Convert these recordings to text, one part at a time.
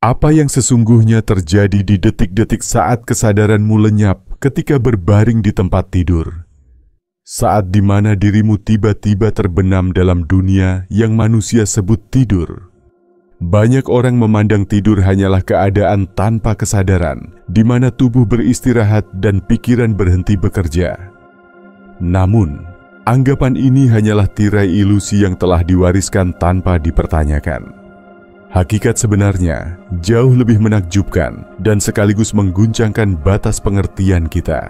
Apa yang sesungguhnya terjadi di detik-detik saat kesadaranmu lenyap ketika berbaring di tempat tidur? Saat di mana dirimu tiba-tiba terbenam dalam dunia yang manusia sebut tidur. Banyak orang memandang tidur hanyalah keadaan tanpa kesadaran, di mana tubuh beristirahat dan pikiran berhenti bekerja. Namun, anggapan ini hanyalah tirai ilusi yang telah diwariskan tanpa dipertanyakan. Hakikat sebenarnya jauh lebih menakjubkan dan sekaligus mengguncangkan batas pengertian kita.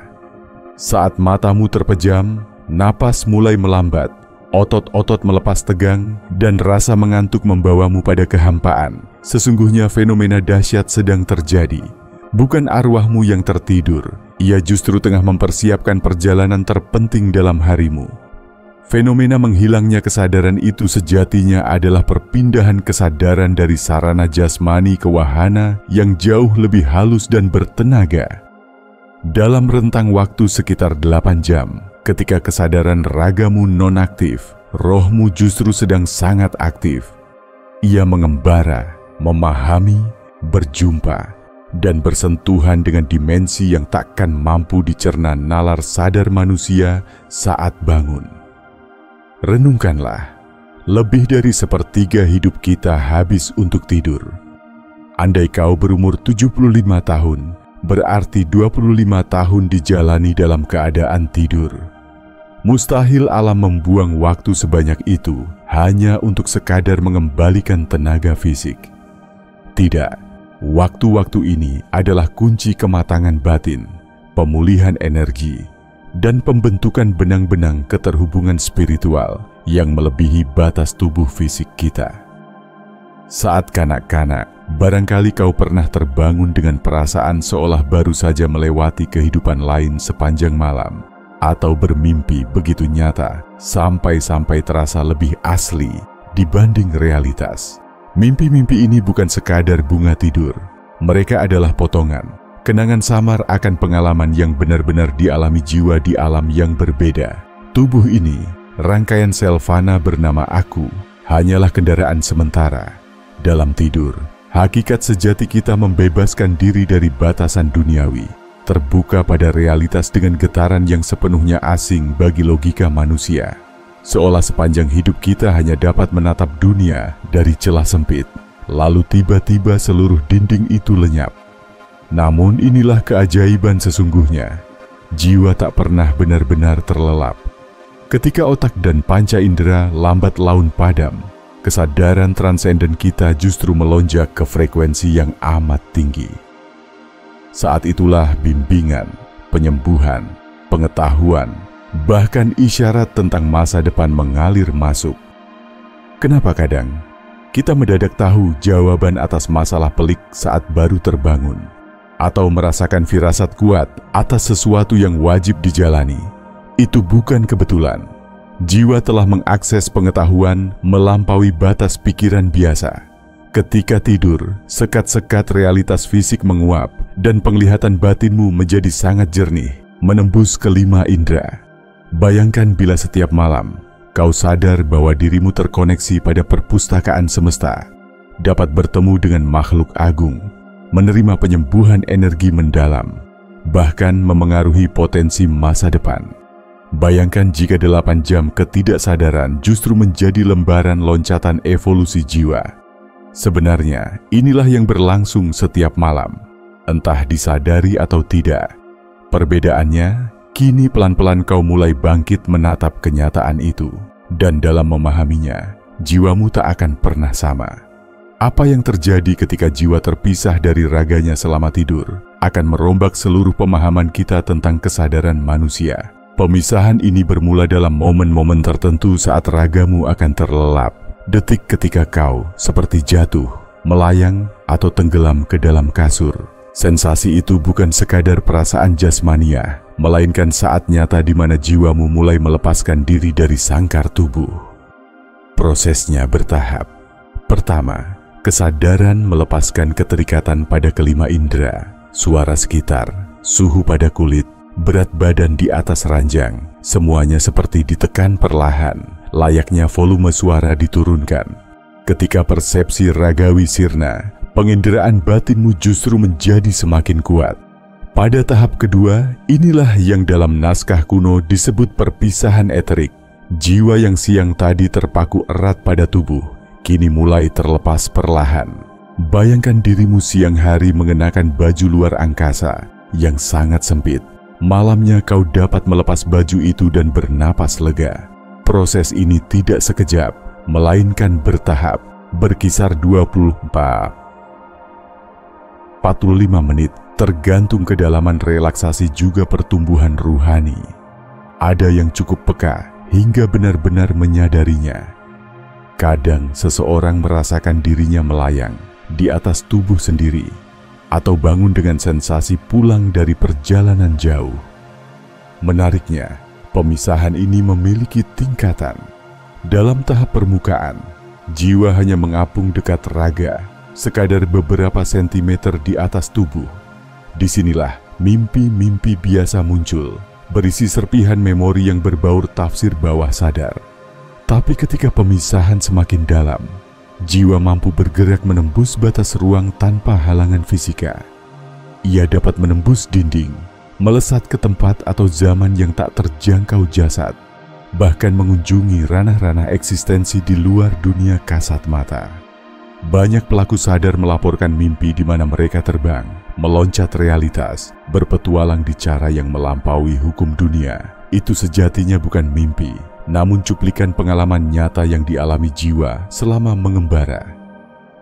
Saat matamu terpejam, napas mulai melambat, otot-otot melepas tegang, dan rasa mengantuk membawamu pada kehampaan. Sesungguhnya fenomena dahsyat sedang terjadi. Bukan arwahmu yang tertidur, ia justru tengah mempersiapkan perjalanan terpenting dalam harimu. Fenomena menghilangnya kesadaran itu sejatinya adalah perpindahan kesadaran dari sarana jasmani ke wahana yang jauh lebih halus dan bertenaga. Dalam rentang waktu sekitar 8 jam, ketika kesadaran ragamu nonaktif, rohmu justru sedang sangat aktif. Ia mengembara, memahami, berjumpa, dan bersentuhan dengan dimensi yang takkan mampu dicerna nalar sadar manusia saat bangun. Renungkanlah, lebih dari sepertiga hidup kita habis untuk tidur. Andai kau berumur 75 tahun, berarti 25 tahun dijalani dalam keadaan tidur. Mustahil alam membuang waktu sebanyak itu hanya untuk sekadar mengembalikan tenaga fisik. Tidak, waktu-waktu ini adalah kunci kematangan batin, pemulihan energi, dan pembentukan benang-benang keterhubungan spiritual yang melebihi batas tubuh fisik kita. Saat kanak-kanak, barangkali kau pernah terbangun dengan perasaan seolah baru saja melewati kehidupan lain sepanjang malam, atau bermimpi begitu nyata sampai-sampai terasa lebih asli dibanding realitas. Mimpi-mimpi ini bukan sekadar bunga tidur. Mereka adalah potongan, kenangan samar akan pengalaman yang benar-benar dialami jiwa di alam yang berbeda. Tubuh ini, rangkaian sel fana bernama aku, hanyalah kendaraan sementara. Dalam tidur, hakikat sejati kita membebaskan diri dari batasan duniawi, terbuka pada realitas dengan getaran yang sepenuhnya asing bagi logika manusia. Seolah sepanjang hidup kita hanya dapat menatap dunia dari celah sempit, lalu tiba-tiba seluruh dinding itu lenyap. Namun inilah keajaiban sesungguhnya. Jiwa tak pernah benar-benar terlelap. Ketika otak dan panca indera lambat laun padam, kesadaran transenden kita justru melonjak ke frekuensi yang amat tinggi. Saat itulah bimbingan, penyembuhan, pengetahuan, bahkan isyarat tentang masa depan mengalir masuk. Kenapa kadang kita mendadak tahu jawaban atas masalah pelik saat baru terbangun, atau merasakan firasat kuat atas sesuatu yang wajib dijalani? Itu bukan kebetulan. Jiwa telah mengakses pengetahuan melampaui batas pikiran biasa. Ketika tidur, sekat-sekat realitas fisik menguap dan penglihatan batinmu menjadi sangat jernih, menembus kelima indera. Bayangkan bila setiap malam kau sadar bahwa dirimu terkoneksi pada perpustakaan semesta, dapat bertemu dengan makhluk agung, menerima penyembuhan energi mendalam, bahkan memengaruhi potensi masa depan. Bayangkan jika 8 jam ketidaksadaran justru menjadi lembaran loncatan evolusi jiwa. Sebenarnya inilah yang berlangsung setiap malam, entah disadari atau tidak. Perbedaannya, kini pelan-pelan kau mulai bangkit menatap kenyataan itu, dan dalam memahaminya, jiwamu tak akan pernah sama. Apa yang terjadi ketika jiwa terpisah dari raganya selama tidur akan merombak seluruh pemahaman kita tentang kesadaran manusia. Pemisahan ini bermula dalam momen-momen tertentu saat ragamu akan terlelap, detik ketika kau seperti jatuh, melayang, atau tenggelam ke dalam kasur. Sensasi itu bukan sekadar perasaan jasmania, melainkan saat nyata di mana jiwamu mulai melepaskan diri dari sangkar tubuh. Prosesnya bertahap. Pertama, kesadaran melepaskan keterikatan pada kelima indera, suara sekitar, suhu pada kulit, berat badan di atas ranjang, semuanya seperti ditekan perlahan, layaknya volume suara diturunkan. Ketika persepsi ragawi sirna, penginderaan batinmu justru menjadi semakin kuat. Pada tahap kedua, inilah yang dalam naskah kuno disebut perpisahan eterik. Jiwa yang siang tadi terpaku erat pada tubuh, kini mulai terlepas perlahan. Bayangkan dirimu siang hari mengenakan baju luar angkasa yang sangat sempit. Malamnya kau dapat melepas baju itu dan bernapas lega. Proses ini tidak sekejap, melainkan bertahap, berkisar 24-45 menit, tergantung kedalaman relaksasi juga pertumbuhan ruhani. Ada yang cukup peka hingga benar-benar menyadarinya. Kadang seseorang merasakan dirinya melayang di atas tubuh sendiri, atau bangun dengan sensasi pulang dari perjalanan jauh. Menariknya, pemisahan ini memiliki tingkatan. Dalam tahap permukaan, jiwa hanya mengapung dekat raga, sekadar beberapa sentimeter di atas tubuh. Disinilah mimpi-mimpi biasa muncul, berisi serpihan memori yang berbaur tafsir bawah sadar. Tapi ketika pemisahan semakin dalam, jiwa mampu bergerak menembus batas ruang tanpa halangan fisika. Ia dapat menembus dinding, melesat ke tempat atau zaman yang tak terjangkau jasad, bahkan mengunjungi ranah-ranah eksistensi di luar dunia kasat mata. Banyak pelaku sadar melaporkan mimpi di mana mereka terbang, meloncat realitas, berpetualang di cara yang melampaui hukum dunia. Itu sejatinya bukan mimpi, namun cuplikan pengalaman nyata yang dialami jiwa selama mengembara.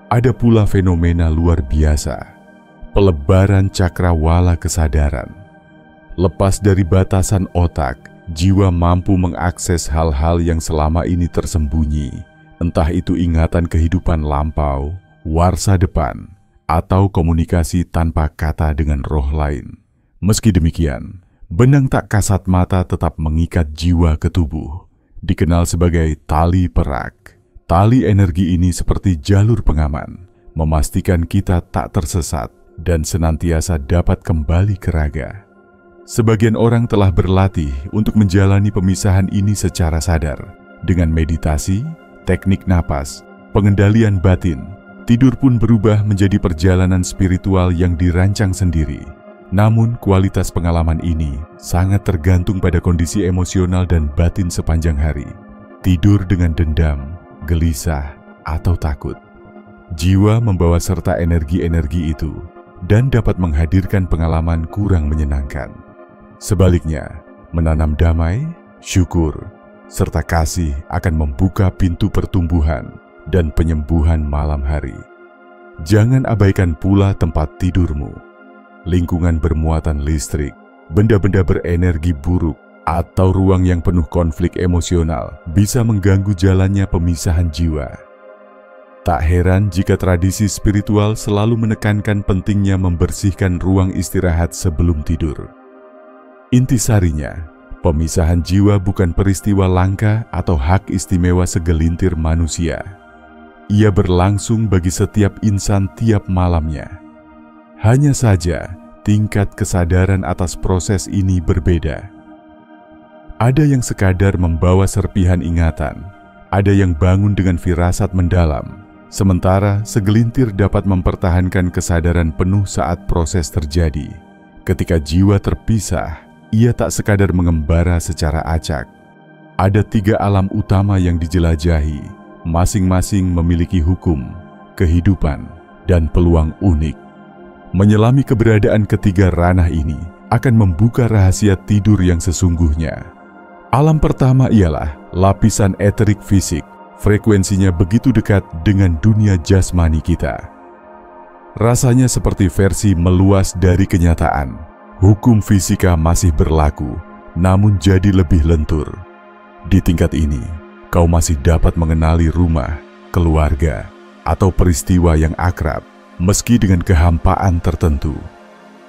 Ada pula fenomena luar biasa, pelebaran cakrawala kesadaran. Lepas dari batasan otak, jiwa mampu mengakses hal-hal yang selama ini tersembunyi. Entah itu ingatan kehidupan lampau, warsa depan, atau komunikasi tanpa kata dengan roh lain. Meski demikian, benang tak kasat mata tetap mengikat jiwa ke tubuh, dikenal sebagai tali perak. Tali energi ini seperti jalur pengaman, memastikan kita tak tersesat dan senantiasa dapat kembali ke raga. Sebagian orang telah berlatih untuk menjalani pemisahan ini secara sadar, dengan meditasi, teknik napas, pengendalian batin. Tidur pun berubah menjadi perjalanan spiritual yang dirancang sendiri. Namun kualitas pengalaman ini sangat tergantung pada kondisi emosional dan batin sepanjang hari. Tidur dengan dendam, gelisah, atau takut. Jiwa membawa serta energi-energi itu dan dapat menghadirkan pengalaman kurang menyenangkan. Sebaliknya, menanam damai, syukur, serta kasih akan membuka pintu pertumbuhan dan penyembuhan malam hari. Jangan abaikan pula tempat tidurmu. Lingkungan bermuatan listrik, benda-benda berenergi buruk, atau ruang yang penuh konflik emosional bisa mengganggu jalannya pemisahan jiwa. Tak heran jika tradisi spiritual selalu menekankan pentingnya membersihkan ruang istirahat sebelum tidur. Intisarinya, pemisahan jiwa bukan peristiwa langka atau hak istimewa segelintir manusia. Ia berlangsung bagi setiap insan tiap malamnya. Hanya saja, tingkat kesadaran atas proses ini berbeda. Ada yang sekadar membawa serpihan ingatan, ada yang bangun dengan firasat mendalam, sementara segelintir dapat mempertahankan kesadaran penuh saat proses terjadi. Ketika jiwa terpisah, ia tak sekadar mengembara secara acak. Ada 3 alam utama yang dijelajahi, masing-masing memiliki hukum, kehidupan, dan peluang unik. Menyelami keberadaan ketiga ranah ini akan membuka rahasia tidur yang sesungguhnya. Alam pertama ialah lapisan eterik fisik, frekuensinya begitu dekat dengan dunia jasmani kita. Rasanya seperti versi meluas dari kenyataan. Hukum fisika masih berlaku, namun jadi lebih lentur. Di tingkat ini, kau masih dapat mengenali rumah, keluarga, atau peristiwa yang akrab, meski dengan kehampaan tertentu.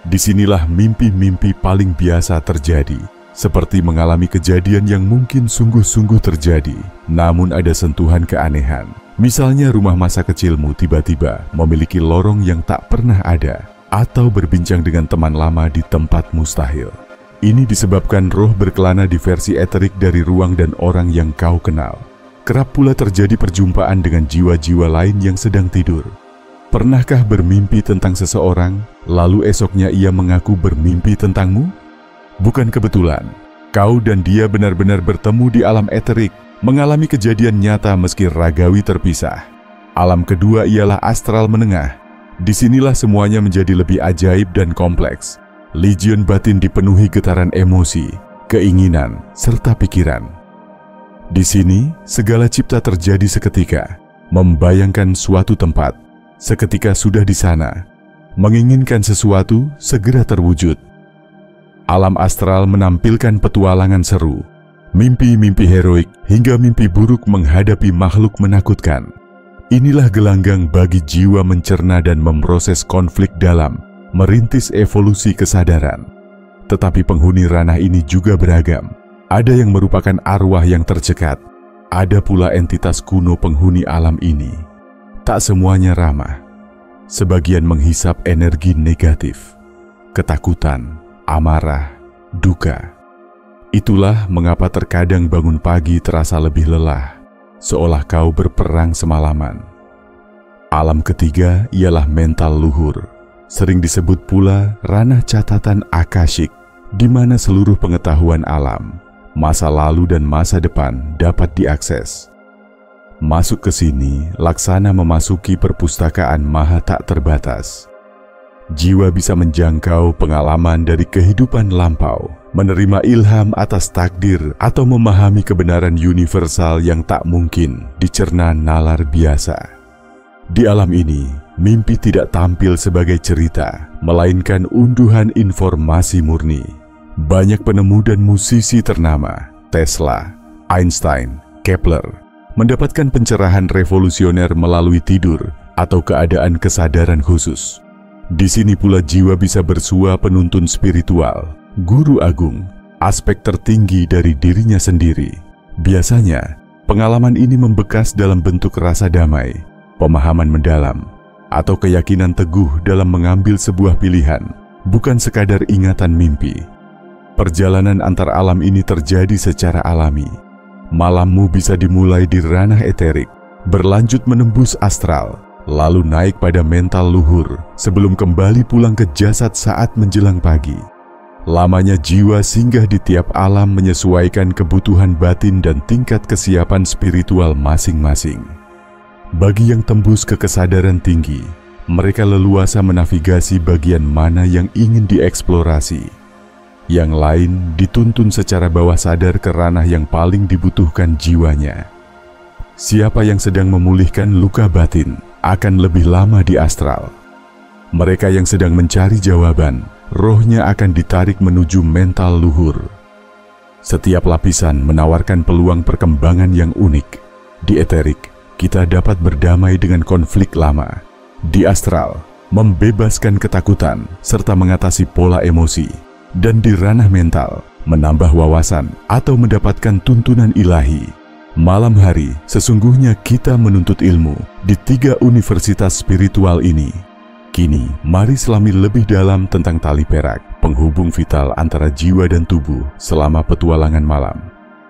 Disinilah mimpi-mimpi paling biasa terjadi, seperti mengalami kejadian yang mungkin sungguh-sungguh terjadi, namun ada sentuhan keanehan. Misalnya rumah masa kecilmu tiba-tiba memiliki lorong yang tak pernah ada, atau berbincang dengan teman lama di tempat mustahil. Ini disebabkan roh berkelana di versi eterik dari ruang dan orang yang kau kenal. Kerap pula terjadi perjumpaan dengan jiwa-jiwa lain yang sedang tidur. Pernahkah bermimpi tentang seseorang, lalu esoknya ia mengaku bermimpi tentangmu? Bukan kebetulan, kau dan dia benar-benar bertemu di alam eterik, mengalami kejadian nyata meski ragawi terpisah. Alam kedua ialah astral menengah. Disinilah semuanya menjadi lebih ajaib dan kompleks. Legion batin dipenuhi getaran emosi, keinginan, serta pikiran. Di sini, segala cipta terjadi seketika, membayangkan suatu tempat. Seketika sudah di sana, menginginkan sesuatu segera terwujud. Alam astral menampilkan petualangan seru, mimpi-mimpi heroik hingga mimpi buruk menghadapi makhluk menakutkan. Inilah gelanggang bagi jiwa mencerna dan memproses konflik dalam, merintis evolusi kesadaran. Tetapi penghuni ranah ini juga beragam. Ada yang merupakan arwah yang tercekat, ada pula entitas kuno penghuni alam ini. Tak semuanya ramah. Sebagian menghisap energi negatif, ketakutan, amarah, duka. Itulah mengapa terkadang bangun pagi terasa lebih lelah, seolah kau berperang semalaman. Alam ketiga ialah mental luhur, sering disebut pula ranah catatan akashik, di mana seluruh pengetahuan alam, masa lalu dan masa depan dapat diakses. Masuk ke sini, laksana memasuki perpustakaan maha tak terbatas. Jiwa bisa menjangkau pengalaman dari kehidupan lampau, menerima ilham atas takdir atau memahami kebenaran universal yang tak mungkin dicerna nalar biasa. Di alam ini, mimpi tidak tampil sebagai cerita, melainkan unduhan informasi murni. Banyak penemu dan musisi ternama, Tesla, Einstein, Kepler, mendapatkan pencerahan revolusioner melalui tidur atau keadaan kesadaran khusus. Di sini pula jiwa bisa bersua penuntun spiritual, guru agung, aspek tertinggi dari dirinya sendiri. Biasanya, pengalaman ini membekas dalam bentuk rasa damai, pemahaman mendalam, atau keyakinan teguh dalam mengambil sebuah pilihan, bukan sekadar ingatan mimpi. Perjalanan antar alam ini terjadi secara alami. Malammu bisa dimulai di ranah eterik, berlanjut menembus astral, lalu naik pada mental luhur sebelum kembali pulang ke jasad saat menjelang pagi. Lamanya jiwa singgah di tiap alam menyesuaikan kebutuhan batin dan tingkat kesiapan spiritual masing-masing. Bagi yang tembus ke kesadaran tinggi, mereka leluasa menavigasi bagian mana yang ingin dieksplorasi. Yang lain dituntun secara bawah sadar ke ranah yang paling dibutuhkan jiwanya. Siapa yang sedang memulihkan luka batin akan lebih lama di astral. Mereka yang sedang mencari jawaban, rohnya akan ditarik menuju mental luhur. Setiap lapisan menawarkan peluang perkembangan yang unik. Di eterik, kita dapat berdamai dengan konflik lama. Di astral, membebaskan ketakutan serta mengatasi pola emosi. Dan di ranah mental, menambah wawasan atau mendapatkan tuntunan ilahi. Malam hari, sesungguhnya kita menuntut ilmu di 3 universitas spiritual ini. Kini, mari selami lebih dalam tentang tali perak, penghubung vital antara jiwa dan tubuh selama petualangan malam.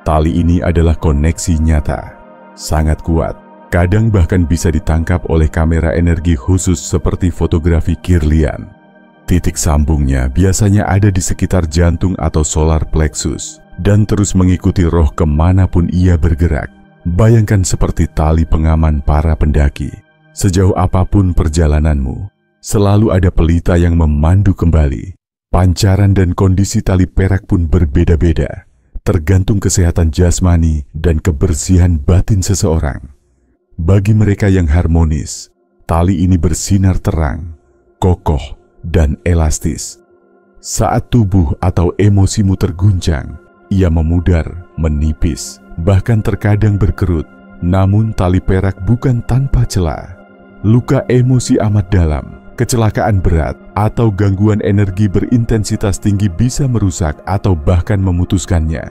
Tali ini adalah koneksi nyata, sangat kuat, kadang bahkan bisa ditangkap oleh kamera energi khusus seperti fotografi Kirlian. Titik sambungnya biasanya ada di sekitar jantung atau solar plexus dan terus mengikuti roh kemanapun ia bergerak. Bayangkan seperti tali pengaman para pendaki. Sejauh apapun perjalananmu, selalu ada pelita yang memandu kembali. Pancaran dan kondisi tali perak pun berbeda-beda, tergantung kesehatan jasmani dan kebersihan batin seseorang. Bagi mereka yang harmonis, tali ini bersinar terang, kokoh, dan elastis. Saat tubuh atau emosimu terguncang, ia memudar, menipis, bahkan terkadang berkerut. Namun tali perak bukan tanpa celah. Luka emosi amat dalam, kecelakaan berat, atau gangguan energi berintensitas tinggi bisa merusak atau bahkan memutuskannya.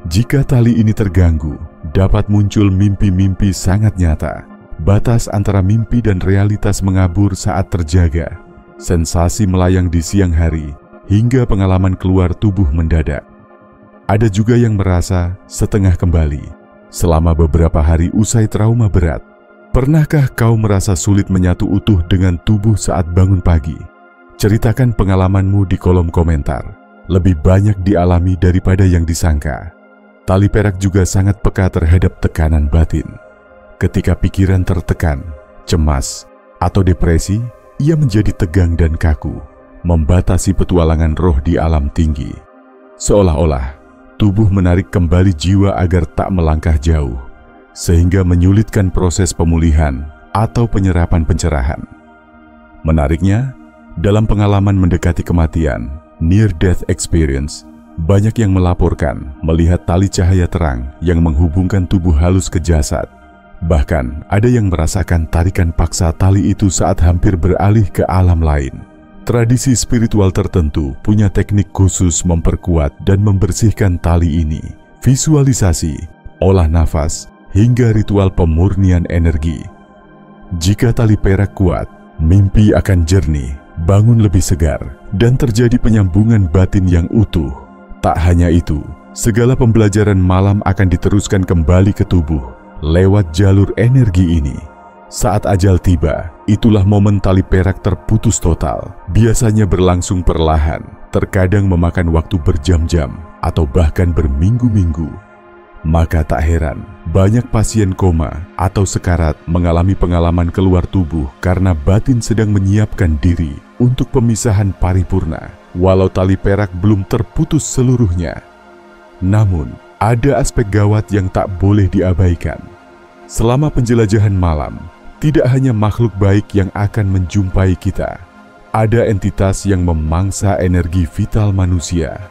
Jika tali ini terganggu, dapat muncul mimpi-mimpi sangat nyata. Batas antara mimpi dan realitas mengabur saat terjaga. Sensasi melayang di siang hari, hingga pengalaman keluar tubuh mendadak. Ada juga yang merasa setengah kembali selama beberapa hari usai trauma berat. Pernahkah kau merasa sulit menyatu utuh dengan tubuh saat bangun pagi? Ceritakan pengalamanmu di kolom komentar. Lebih banyak dialami daripada yang disangka. Tali perak juga sangat peka terhadap tekanan batin. Ketika pikiran tertekan, cemas, atau depresi, ia menjadi tegang dan kaku, membatasi petualangan roh di alam tinggi. Seolah-olah tubuh menarik kembali jiwa agar tak melangkah jauh, sehingga menyulitkan proses pemulihan atau penyerapan pencerahan. Menariknya, dalam pengalaman mendekati kematian, near-death experience, banyak yang melaporkan melihat tali cahaya terang yang menghubungkan tubuh halus ke jasad. Bahkan, ada yang merasakan tarikan paksa tali itu saat hampir beralih ke alam lain. Tradisi spiritual tertentu punya teknik khusus memperkuat dan membersihkan tali ini. Visualisasi, olah nafas, hingga ritual pemurnian energi. Jika tali perak kuat, mimpi akan jernih, bangun lebih segar, dan terjadi penyambungan batin yang utuh. Tak hanya itu, segala pembelajaran malam akan diteruskan kembali ke tubuh lewat jalur energi ini. Saat ajal tiba, itulah momen tali perak terputus total. Biasanya berlangsung perlahan, terkadang memakan waktu berjam-jam atau bahkan berminggu-minggu. Maka tak heran, banyak pasien koma atau sekarat mengalami pengalaman keluar tubuh karena batin sedang menyiapkan diri untuk pemisahan paripurna, walau tali perak belum terputus seluruhnya. Namun, ada aspek gawat yang tak boleh diabaikan. Selama penjelajahan malam, tidak hanya makhluk baik yang akan menjumpai kita, ada entitas yang memangsa energi vital manusia.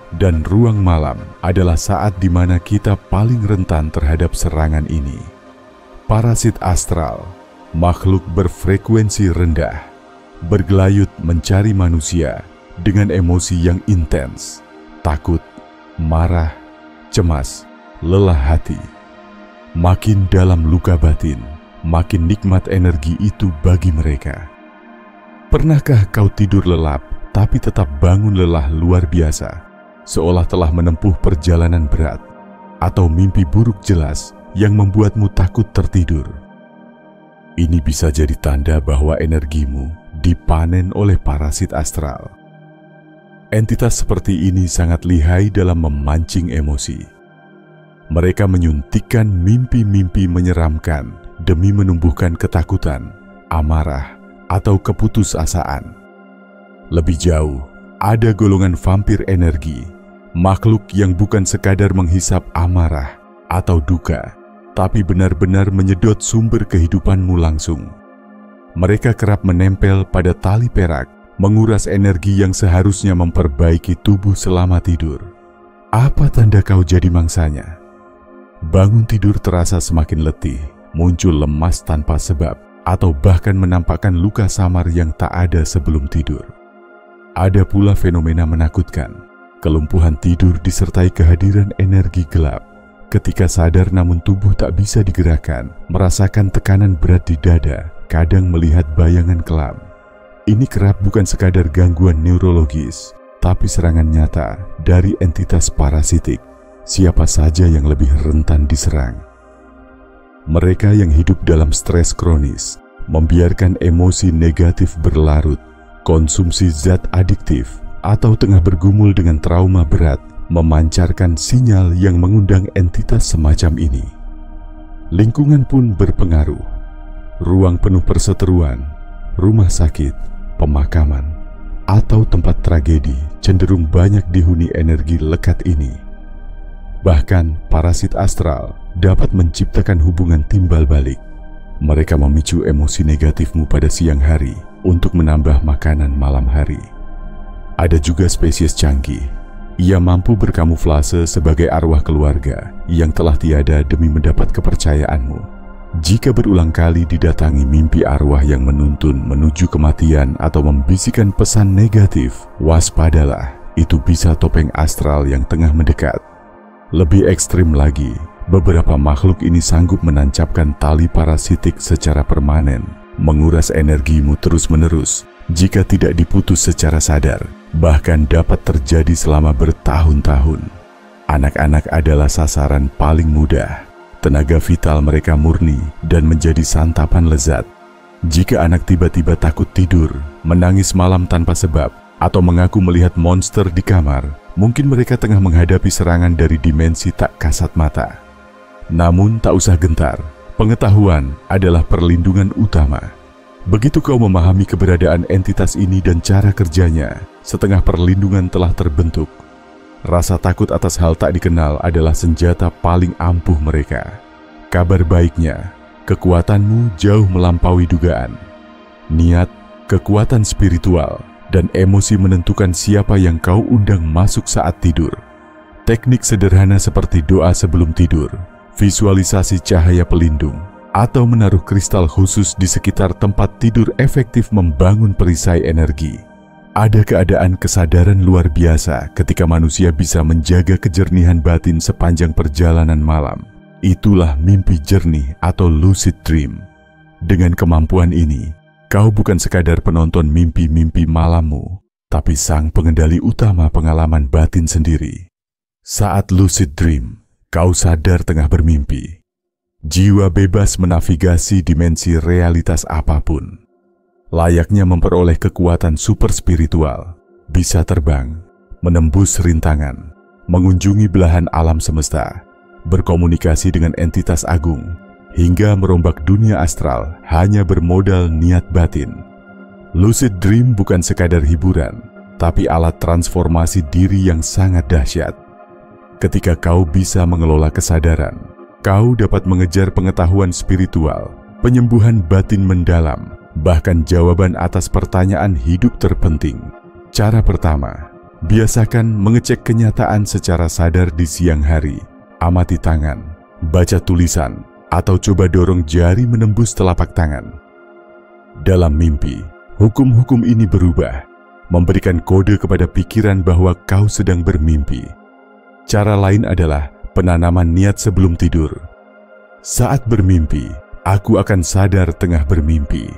Dan ruang malam adalah saat di mana kita paling rentan terhadap serangan ini. Parasit astral, makhluk berfrekuensi rendah, bergelayut mencari manusia dengan emosi yang intens, takut, marah, cemas, lelah hati. Makin dalam luka batin, makin nikmat energi itu bagi mereka. Pernahkah kau tidur lelap tapi tetap bangun lelah luar biasa? Seolah telah menempuh perjalanan berat, atau mimpi buruk jelas yang membuatmu takut tertidur. Ini bisa jadi tanda bahwa energimu dipanen oleh parasit astral. Entitas seperti ini sangat lihai dalam memancing emosi. Mereka menyuntikkan mimpi-mimpi menyeramkan demi menumbuhkan ketakutan, amarah, atau keputusasaan. Lebih jauh, ada golongan vampir energi, makhluk yang bukan sekadar menghisap amarah atau duka, tapi benar-benar menyedot sumber kehidupanmu langsung. Mereka kerap menempel pada tali perak, menguras energi yang seharusnya memperbaiki tubuh selama tidur. Apa tanda kau jadi mangsanya? Bangun tidur terasa semakin letih, muncul lemas tanpa sebab, atau bahkan menampakkan luka samar yang tak ada sebelum tidur. Ada pula fenomena menakutkan. Kelumpuhan tidur disertai kehadiran energi gelap. Ketika sadar namun tubuh tak bisa digerakkan, merasakan tekanan berat di dada, kadang melihat bayangan kelam. Ini kerap bukan sekadar gangguan neurologis, tapi serangan nyata dari entitas parasitik. Siapa saja yang lebih rentan diserang. Mereka yang hidup dalam stres kronis, membiarkan emosi negatif berlarut, konsumsi zat adiktif, atau tengah bergumul dengan trauma berat, memancarkan sinyal yang mengundang entitas semacam ini. Lingkungan pun berpengaruh. Ruang penuh perseteruan, rumah sakit, pemakaman, atau tempat tragedi cenderung banyak dihuni energi lekat ini. Bahkan parasit astral dapat menciptakan hubungan timbal balik. Mereka memicu emosi negatifmu pada siang hari untuk menambah makanan malam hari. Ada juga spesies canggih. Ia mampu berkamuflase sebagai arwah keluarga yang telah tiada demi mendapat kepercayaanmu. Jika berulang kali didatangi mimpi arwah yang menuntun menuju kematian atau membisikkan pesan negatif, waspadalah, itu bisa topeng astral yang tengah mendekat. Lebih ekstrim lagi, beberapa makhluk ini sanggup menancapkan tali parasitik secara permanen, menguras energimu terus-menerus jika tidak diputus secara sadar. Bahkan dapat terjadi selama bertahun-tahun. Anak-anak adalah sasaran paling mudah. tenaga vital mereka murni dan menjadi santapan lezat. Jika anak tiba-tiba takut tidur, menangis malam tanpa sebab, atau mengaku melihat monster di kamar, mungkin mereka tengah menghadapi serangan dari dimensi tak kasat mata. Namun tak usah gentar, pengetahuan adalah perlindungan utama. Begitu kau memahami keberadaan entitas ini dan cara kerjanya, setengah perlindungan telah terbentuk. Rasa takut atas hal tak dikenal adalah senjata paling ampuh mereka. Kabar baiknya, kekuatanmu jauh melampaui dugaan. Niat, kekuatan spiritual, dan emosi menentukan siapa yang kau undang masuk saat tidur. Teknik sederhana seperti doa sebelum tidur, visualisasi cahaya pelindung, atau menaruh kristal khusus di sekitar tempat tidur efektif membangun perisai energi. Ada keadaan kesadaran luar biasa ketika manusia bisa menjaga kejernihan batin sepanjang perjalanan malam. Itulah mimpi jernih atau lucid dream. Dengan kemampuan ini, kau bukan sekadar penonton mimpi-mimpi malammu, tapi sang pengendali utama pengalaman batin sendiri. Saat lucid dream, kau sadar tengah bermimpi. Jiwa bebas menavigasi dimensi realitas apapun. Layaknya memperoleh kekuatan super spiritual, bisa terbang, menembus rintangan, mengunjungi belahan alam semesta, berkomunikasi dengan entitas agung, hingga merombak dunia astral hanya bermodal niat batin. Lucid dream bukan sekadar hiburan, tapi alat transformasi diri yang sangat dahsyat. Ketika kau bisa mengelola kesadaran, kau dapat mengejar pengetahuan spiritual, penyembuhan batin mendalam, bahkan jawaban atas pertanyaan hidup terpenting. Cara pertama, biasakan mengecek kenyataan secara sadar di siang hari. Amati tangan, baca tulisan, atau coba dorong jari menembus telapak tangan. Dalam mimpi, hukum-hukum ini berubah, memberikan kode kepada pikiran bahwa kau sedang bermimpi. Cara lain adalah penanaman niat sebelum tidur. Saat bermimpi, aku akan sadar tengah bermimpi.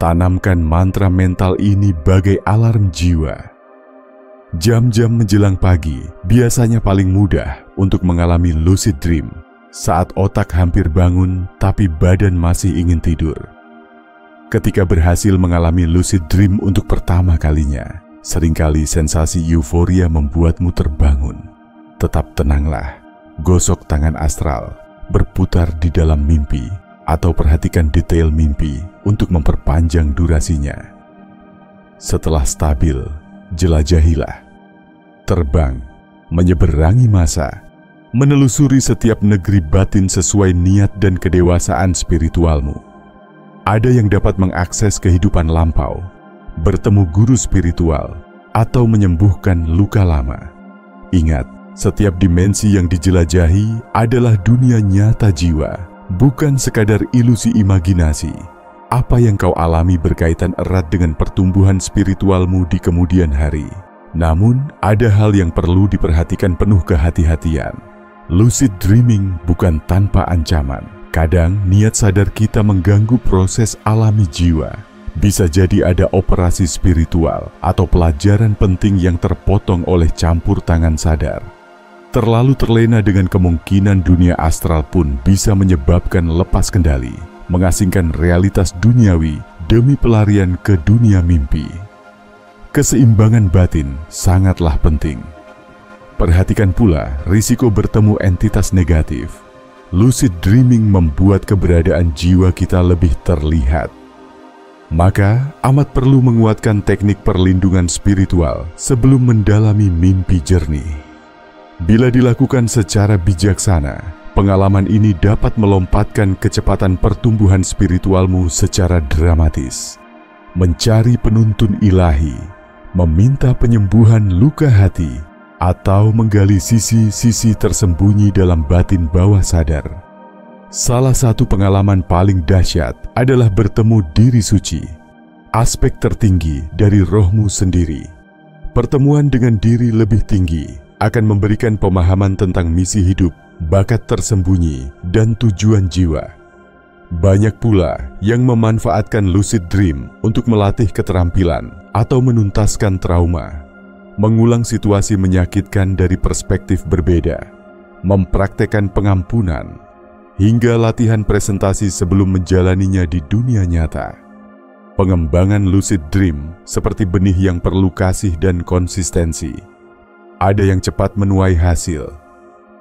Tanamkan mantra mental ini bagai alarm jiwa. Jam-jam menjelang pagi biasanya paling mudah untuk mengalami lucid dream, saat otak hampir bangun tapi badan masih ingin tidur. Ketika berhasil mengalami lucid dream untuk pertama kalinya, seringkali sensasi euforia membuatmu terbangun. Tetap tenanglah, gosok tangan astral, berputar di dalam mimpi, atau perhatikan detail mimpi untuk memperpanjang durasinya. Setelah stabil, jelajahilah. Terbang, menyeberangi masa, menelusuri setiap negeri batin sesuai niat dan kedewasaan spiritualmu. Ada yang dapat mengakses kehidupan lampau, bertemu guru spiritual, atau menyembuhkan luka lama. Ingat, setiap dimensi yang dijelajahi adalah dunia nyata jiwa, bukan sekadar ilusi imajinasi. Apa yang kau alami berkaitan erat dengan pertumbuhan spiritualmu di kemudian hari. Namun, ada hal yang perlu diperhatikan penuh kehati-hatian. Lucid dreaming bukan tanpa ancaman. Kadang, niat sadar kita mengganggu proses alami jiwa. Bisa jadi ada operasi spiritual atau pelajaran penting yang terpotong oleh campur tangan sadar. Terlalu terlena dengan kemungkinan dunia astral pun bisa menyebabkan lepas kendali, mengasingkan realitas duniawi demi pelarian ke dunia mimpi. Keseimbangan batin sangatlah penting. Perhatikan pula risiko bertemu entitas negatif. Lucid dreaming membuat keberadaan jiwa kita lebih terlihat. Maka, amat perlu menguatkan teknik perlindungan spiritual sebelum mendalami mimpi jernih. Bila dilakukan secara bijaksana, pengalaman ini dapat melompatkan kecepatan pertumbuhan spiritualmu secara dramatis. Mencari penuntun ilahi, meminta penyembuhan luka hati, atau menggali sisi-sisi tersembunyi dalam batin bawah sadar. Salah satu pengalaman paling dahsyat adalah bertemu diri suci, aspek tertinggi dari rohmu sendiri. Pertemuan dengan diri lebih tinggi akan memberikan pemahaman tentang misi hidup, bakat tersembunyi, dan tujuan jiwa. Banyak pula yang memanfaatkan lucid dream untuk melatih keterampilan atau menuntaskan trauma, mengulang situasi menyakitkan dari perspektif berbeda, mempraktekkan pengampunan, hingga latihan presentasi sebelum menjalaninya di dunia nyata. Pengembangan lucid dream seperti benih yang perlu kasih dan konsistensi. Ada yang cepat menuai hasil,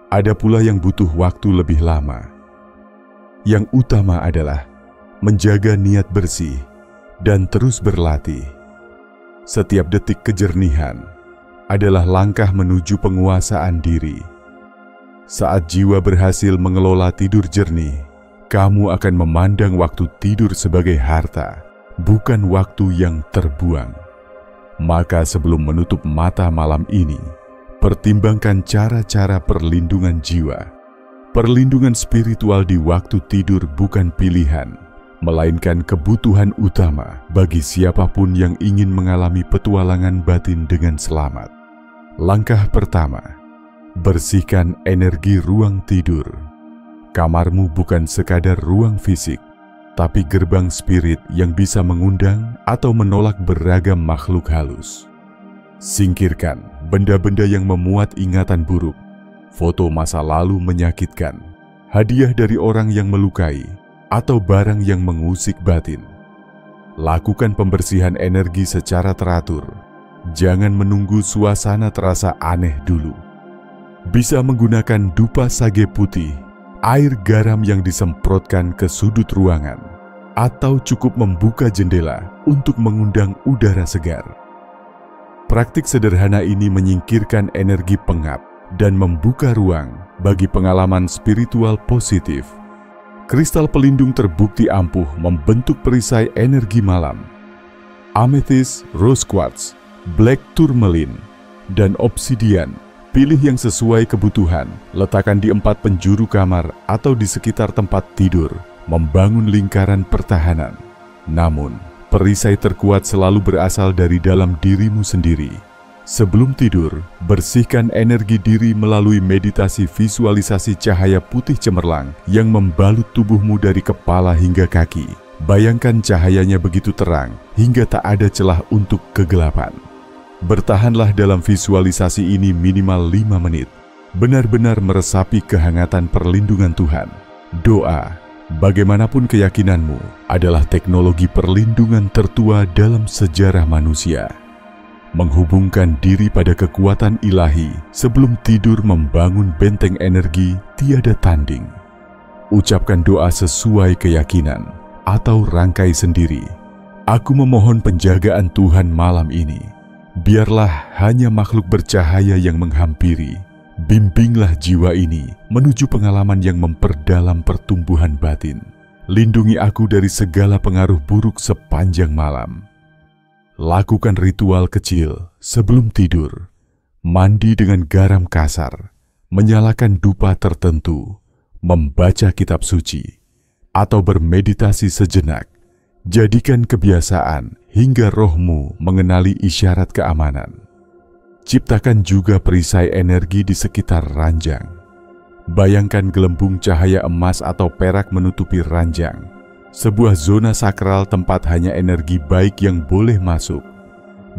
ada pula yang butuh waktu lebih lama. Yang utama adalah menjaga niat bersih dan terus berlatih. Setiap detik kejernihan adalah langkah menuju penguasaan diri. Saat jiwa berhasil mengelola tidur jernih, kamu akan memandang waktu tidur sebagai harta, bukan waktu yang terbuang. Maka sebelum menutup mata malam ini, pertimbangkan cara-cara perlindungan jiwa. Perlindungan spiritual di waktu tidur bukan pilihan, melainkan kebutuhan utama bagi siapapun yang ingin mengalami petualangan batin dengan selamat. Langkah pertama, bersihkan energi ruang tidur. Kamarmu bukan sekadar ruang fisik, tapi gerbang spirit yang bisa mengundang atau menolak beragam makhluk halus. Singkirkan benda-benda yang memuat ingatan buruk, foto masa lalu menyakitkan, hadiah dari orang yang melukai, atau barang yang mengusik batin. Lakukan pembersihan energi secara teratur. Jangan menunggu suasana terasa aneh dulu. Bisa menggunakan dupa sage putih, air garam yang disemprotkan ke sudut ruangan, atau cukup membuka jendela untuk mengundang udara segar. Praktik sederhana ini menyingkirkan energi pengap dan membuka ruang bagi pengalaman spiritual positif. Kristal pelindung terbukti ampuh membentuk perisai energi malam. Amethyst, rose quartz, black tourmaline, dan obsidian. Pilih yang sesuai kebutuhan, letakkan di 4 penjuru kamar atau di sekitar tempat tidur, membangun lingkaran pertahanan. Namun, perisai terkuat selalu berasal dari dalam dirimu sendiri. Sebelum tidur, bersihkan energi diri melalui meditasi visualisasi cahaya putih cemerlang yang membalut tubuhmu dari kepala hingga kaki. Bayangkan cahayanya begitu terang hingga tak ada celah untuk kegelapan. Bertahanlah dalam visualisasi ini minimal 5 menit. Benar-benar meresapi kehangatan perlindungan Tuhan. Doa, bagaimanapun keyakinanmu, adalah teknologi perlindungan tertua dalam sejarah manusia. Menghubungkan diri pada kekuatan ilahi sebelum tidur membangun benteng energi tiada tanding. Ucapkan doa sesuai keyakinan atau rangkai sendiri. Aku memohon penjagaan Tuhan malam ini. Biarlah hanya makhluk bercahaya yang menghampiri. Bimbinglah jiwa ini menuju pengalaman yang memperdalam pertumbuhan batin. Lindungi aku dari segala pengaruh buruk sepanjang malam. Lakukan ritual kecil sebelum tidur. Mandi dengan garam kasar, menyalakan dupa tertentu, membaca kitab suci, atau bermeditasi sejenak. Jadikan kebiasaan hingga rohmu mengenali isyarat keamanan. Ciptakan juga perisai energi di sekitar ranjang. Bayangkan gelembung cahaya emas atau perak menutupi ranjang. Sebuah zona sakral tempat hanya energi baik yang boleh masuk.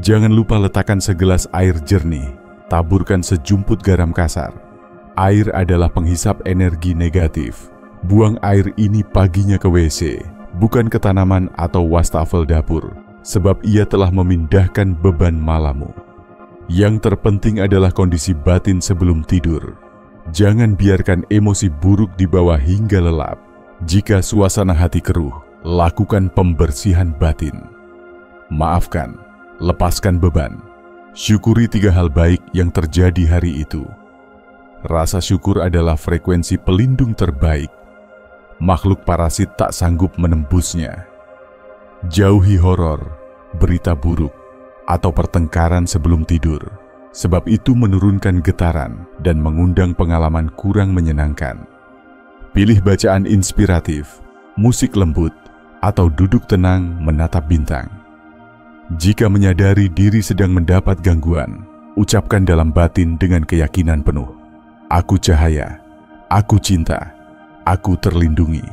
Jangan lupa letakkan segelas air jernih, taburkan sejumput garam kasar. Air adalah penghisap energi negatif. Buang air ini paginya ke WC, bukan ke tanaman atau wastafel dapur, sebab ia telah memindahkan beban malammu. Yang terpenting adalah kondisi batin sebelum tidur. Jangan biarkan emosi buruk dibawa hingga lelap. Jika suasana hati keruh, lakukan pembersihan batin. Maafkan, lepaskan beban. Syukuri 3 hal baik yang terjadi hari itu. Rasa syukur adalah frekuensi pelindung terbaik. Makhluk parasit tak sanggup menembusnya. Jauhi horor, berita buruk, atau pertengkaran sebelum tidur, sebab itu menurunkan getaran dan mengundang pengalaman kurang menyenangkan. Pilih bacaan inspiratif, musik lembut, atau duduk tenang menatap bintang. Jika menyadari diri sedang mendapat gangguan, ucapkan dalam batin dengan keyakinan penuh, "Aku cahaya, aku cinta, aku terlindungi."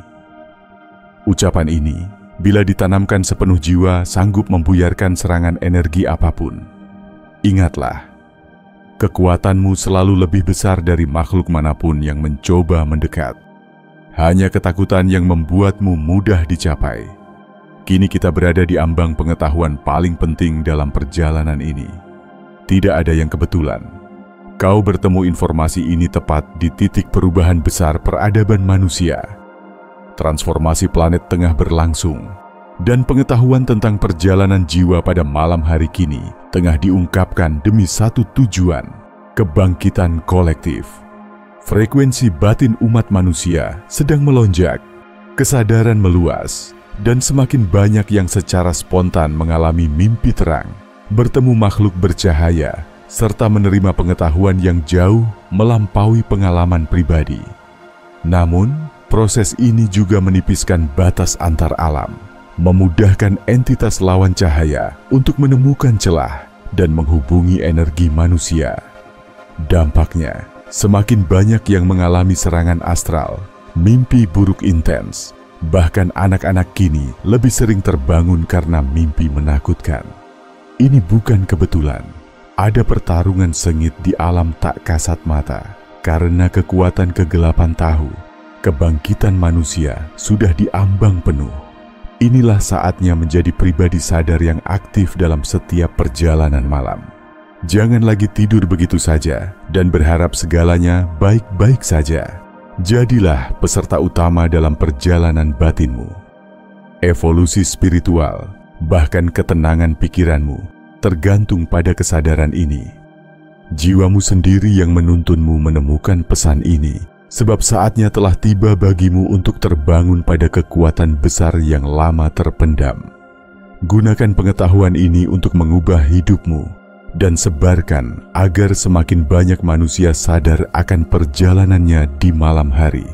Ucapan ini, bila ditanamkan sepenuh jiwa, sanggup membuyarkan serangan energi apapun. Ingatlah, kekuatanmu selalu lebih besar dari makhluk manapun yang mencoba mendekat. hanya ketakutan yang membuatmu mudah dicapai. Kini kita berada di ambang pengetahuan paling penting dalam perjalanan ini. Tidak ada yang kebetulan. Kau bertemu informasi ini tepat di titik perubahan besar peradaban manusia. Transformasi planet tengah berlangsung, dan pengetahuan tentang perjalanan jiwa pada malam hari kini tengah diungkapkan demi satu tujuan, kebangkitan kolektif. Frekuensi batin umat manusia sedang melonjak, kesadaran meluas, dan semakin banyak yang secara spontan mengalami mimpi terang, bertemu makhluk bercahaya, serta menerima pengetahuan yang jauh melampaui pengalaman pribadi. Namun, proses ini juga menipiskan batas antar alam, memudahkan entitas lawan cahaya untuk menemukan celah dan menghubungi energi manusia. Dampaknya, semakin banyak yang mengalami serangan astral, mimpi buruk intens, bahkan anak-anak kini lebih sering terbangun karena mimpi menakutkan. Ini bukan kebetulan. Ada pertarungan sengit di alam tak kasat mata, karena kekuatan kegelapan tahu, kebangkitan manusia sudah diambang penuh. Inilah saatnya menjadi pribadi sadar yang aktif dalam setiap perjalanan malam. Jangan lagi tidur begitu saja dan berharap segalanya baik-baik saja. Jadilah peserta utama dalam perjalanan batinmu. Evolusi spiritual, bahkan ketenangan pikiranmu, tergantung pada kesadaran ini. Jiwamu sendiri yang menuntunmu menemukan pesan ini, sebab saatnya telah tiba bagimu untuk terbangun pada kekuatan besar yang lama terpendam. Gunakan pengetahuan ini untuk mengubah hidupmu, dan sebarkan agar semakin banyak manusia sadar akan perjalanannya di malam hari.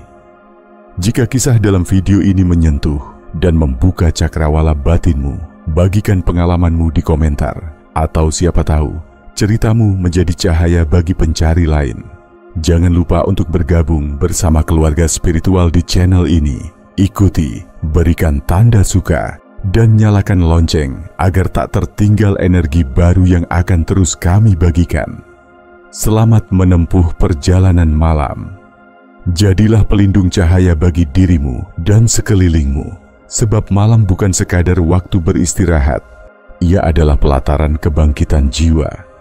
Jika kisah dalam video ini menyentuh dan membuka cakrawala batinmu, bagikan pengalamanmu di komentar, atau siapa tahu, ceritamu menjadi cahaya bagi pencari lain. Jangan lupa untuk bergabung bersama keluarga spiritual di channel ini. Ikuti, berikan tanda suka, dan nyalakan lonceng agar tak tertinggal energi baru yang akan terus kami bagikan. Selamat menempuh perjalanan malam. Jadilah pelindung cahaya bagi dirimu dan sekelilingmu, sebab malam bukan sekadar waktu beristirahat. Ia adalah pelataran kebangkitan jiwa.